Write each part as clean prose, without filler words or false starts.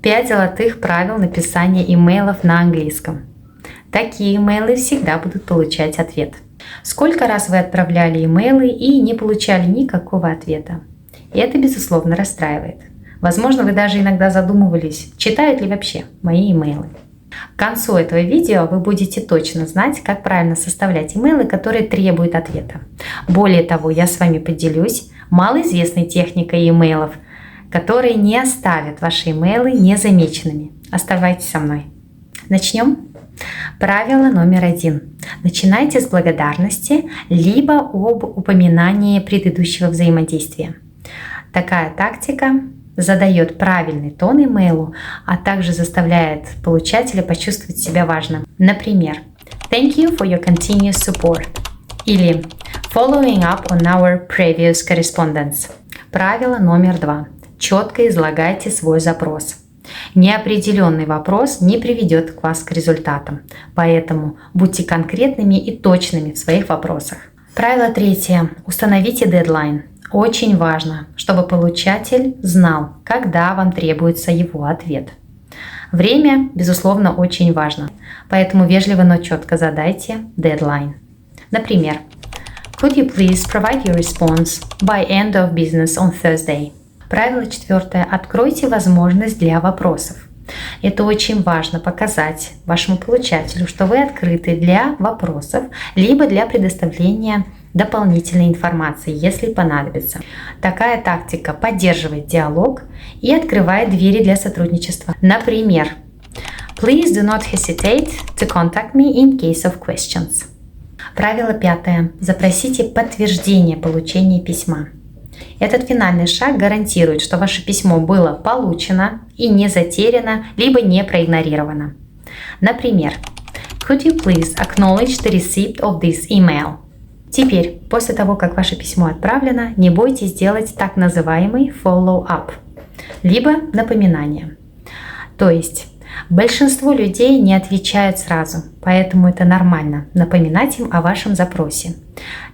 5 золотых правил написания имейлов на английском. Такие имейлы всегда будут получать ответ. Сколько раз вы отправляли имейлы и не получали никакого ответа? И это, безусловно, расстраивает. Возможно, вы даже иногда задумывались, читают ли вообще мои имейлы. К концу этого видео вы будете точно знать, как правильно составлять имейлы, которые требуют ответа. Более того, я с вами поделюсь малоизвестной техникой имейлов, которые не оставят ваши имейлы незамеченными. Оставайтесь со мной. Начнем? Правило номер 1. Начинайте с благодарности, либо об упоминании предыдущего взаимодействия. Такая тактика задает правильный тон имейлу, а также заставляет получателя почувствовать себя важным. Например, «Thank you for your continuous support» или «Following up on our previous correspondence». Правило номер 2. Четко излагайте свой запрос. Неопределенный вопрос не приведет вас к результатам, поэтому будьте конкретными и точными в своих вопросах. Правило 3. Установите дедлайн. Очень важно, чтобы получатель знал, когда вам требуется его ответ. Время, безусловно, очень важно, поэтому вежливо, но четко задайте дедлайн. Например, «Could you please provide your response by end of business on Thursday?» Правило 4. Откройте возможность для вопросов. Это очень важно показать вашему получателю, что вы открыты для вопросов, либо для предоставления дополнительной информации, если понадобится. Такая тактика поддерживает диалог и открывает двери для сотрудничества. Например, «Please do not hesitate to contact me in case of questions». Правило 5. Запросите подтверждение получения письма. Этот финальный шаг гарантирует, что ваше письмо было получено и не затеряно, либо не проигнорировано. Например, «Could you please acknowledge the receipt of this email?» Теперь, после того, как ваше письмо отправлено, не бойтесь сделать так называемый follow-up, либо напоминание. То есть, большинство людей не отвечают сразу, поэтому это нормально напоминать им о вашем запросе.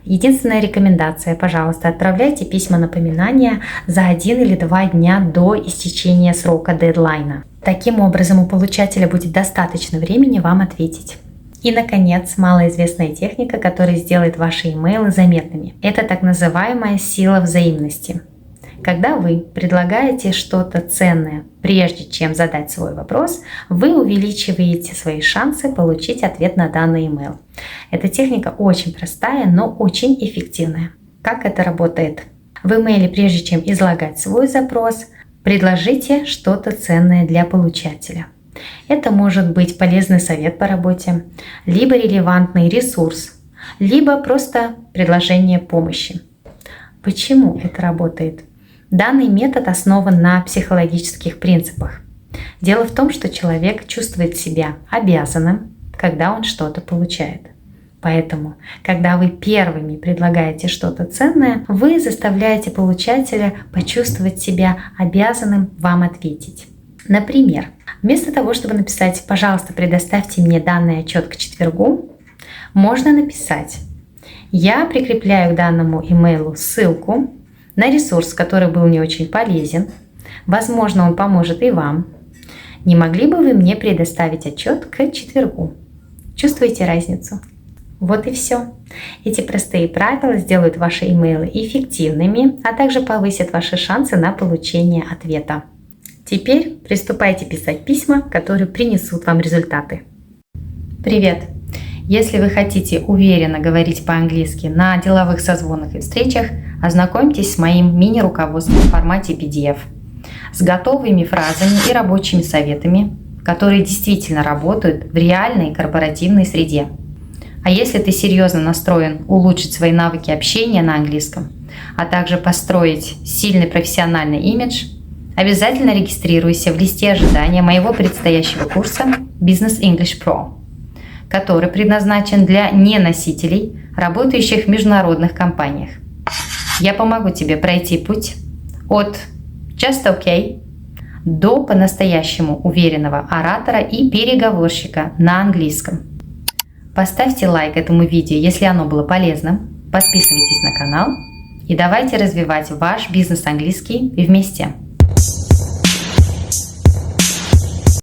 Единственная рекомендация, пожалуйста, отправляйте письма напоминания за 1 или 2 дня до истечения срока дедлайна. Таким образом, у получателя будет достаточно времени вам ответить. И, наконец, малоизвестная техника, которая сделает ваши имейлы заметными. Это так называемая сила взаимности. Когда вы предлагаете что-то ценное, прежде чем задать свой вопрос, вы увеличиваете свои шансы получить ответ на данный имейл. Эта техника очень простая, но очень эффективная. Как это работает? В имейле, прежде чем излагать свой запрос, предложите что-то ценное для получателя. Это может быть полезный совет по работе, либо релевантный ресурс, либо просто предложение помощи. Почему это работает? Данный метод основан на психологических принципах. Дело в том, что человек чувствует себя обязанным, когда он что-то получает. Поэтому, когда вы первыми предлагаете что-то ценное, вы заставляете получателя почувствовать себя обязанным вам ответить. Например, вместо того, чтобы написать «Пожалуйста, предоставьте мне данный отчет к четвергу», можно написать «Я прикрепляю к данному имейлу ссылку на ресурс, который был мне очень полезен. Возможно, он поможет и вам. Не могли бы вы мне предоставить отчет к четвергу?» Чувствуете разницу? Вот и все. Эти простые правила сделают ваши имейлы эффективными, а также повысят ваши шансы на получение ответа. Теперь приступайте писать письма, которые принесут вам результаты. Привет! Если вы хотите уверенно говорить по-английски на деловых созвонах и встречах, ознакомьтесь с моим мини-руководством в формате PDF с готовыми фразами и рабочими советами, которые действительно работают в реальной корпоративной среде. А если ты серьезно настроен улучшить свои навыки общения на английском, а также построить сильный профессиональный имидж, обязательно регистрируйся в листе ожидания моего предстоящего курса Business English Pro, который предназначен для неносителей, работающих в международных компаниях. Я помогу тебе пройти путь от just okay до по-настоящему уверенного оратора и переговорщика на английском. Поставьте лайк этому видео, если оно было полезным, подписывайтесь на канал и давайте развивать ваш бизнес английский вместе.